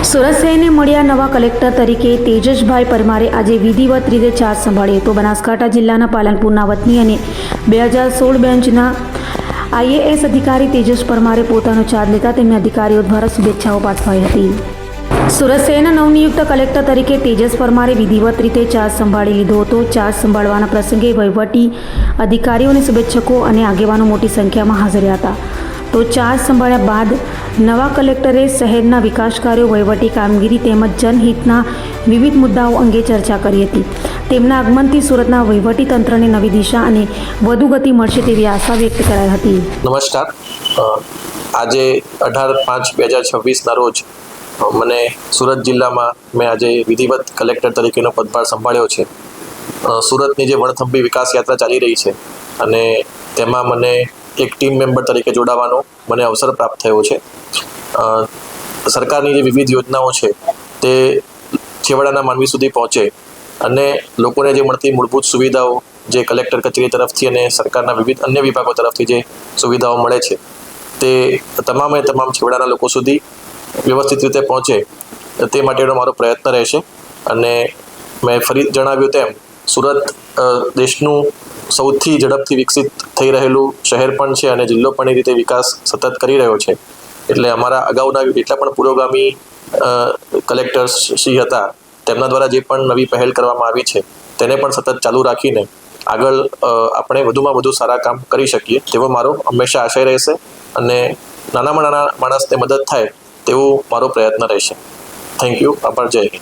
સુરત શહેરને મળ્યા નવા કલેક્ટર તરીકે તેજસભાઈ પરમારે આજે વિધિવત રીતે ચાર્જ સંભાળ્યો હતો। બનાસકાંઠા જિલ્લાના પાલનપુરના વતની અને 2016 બેન્ચના IAS અધિકારી તેજસ પરમારે પોતાનો ચાર્જ લેતા તેમને અધિકારીઓ દ્વારા શુભેચ્છાઓ પાઠવાઈ હતી। સુરત શહેરના નવનિયુક્ત કલેક્ટર તરીકે તેજસ પરમારે વિધિવત રીતે ચાર્જ સંભાળી લીધો હતો। ચાર્જ સંભાળવાના પ્રસંગે વહીવટી અધિકારીઓ અને શુભેચ્છકો અને આગેવાનો મોટી સંખ્યામાં હાજર હતા। તો ચાર્જ સંભાળ્યા બાદ નવા કલેક્ટરે શહેરના વિકાસ કાર્યો, વહીવટી કામગીરી તેમજ જનહિતના વિવિધ મુદ્દાઓ અંગે ચર્ચા કરી હતી। તેમના આગમનથી સુરતના વહીવટી તંત્રને નવી દિશા અને વધુ ગતિ મળશે તેવી આશા વ્યક્ત કરાઈ હતી। નમસ્કાર, આજે 18/5/2026 ના રોજ મને સુરત જિલ્લામાં મેં આજે વિધિવત કલેક્ટર તરીકેનો પદભાર સંભાળ્યો છે। સુરતની જે વણથંભી વિકાસ યાત્રા ચાલી રહી છે અને તેમાં મને એક ટીમ મેમ્બર તરીકે જોડાવાનો મને અવસર પ્રાપ્ત થયો છે। સરકારની જે વિવિધ યોજનાઓ છે તે છેવાડાના માનવી સુધી પહોંચે અને લોકોને જે મળતી મૂળભૂત સુવિધાઓ જે કલેક્ટર કચેરી તરફથી અને સરકારના વિવિધ અન્ય વિભાગો તરફથી જે સુવિધાઓ મળે છે તે તમામે તમામ છેવાડાના લોકો સુધી વ્યવસ્થિત રીતે પહોંચે તે માટેનો મારો પ્રયત્ન રહેશે। અને મેં ફરી જણાવ્યું તેમ સુરત દેશનું સૌથી ઝડપથી વિકસિત થઈ રહેલું શહેર પણ છે અને જિલ્લો પણ એ રીતે વિકાસ સતત કરી રહ્યો છે। એટલે અમારા અગાઉના જેટલા પણ પુરોગામી કલેક્ટર્સ શ્રી હતા તેમના દ્વારા જે પણ નવી પહેલ કરવામાં આવી છે તેને પણ સતત ચાલુ રાખીને આગળ આપણે વધુમાં વધુ સારા કામ કરી શકીએ તેવો મારો હંમેશા આશય રહેશે અને નાનામાં નાના માણસને મદદ થાય તેવો મારો પ્રયત્ન રહેશે। થેન્ક યુ, આભાર, જય હિન્દ।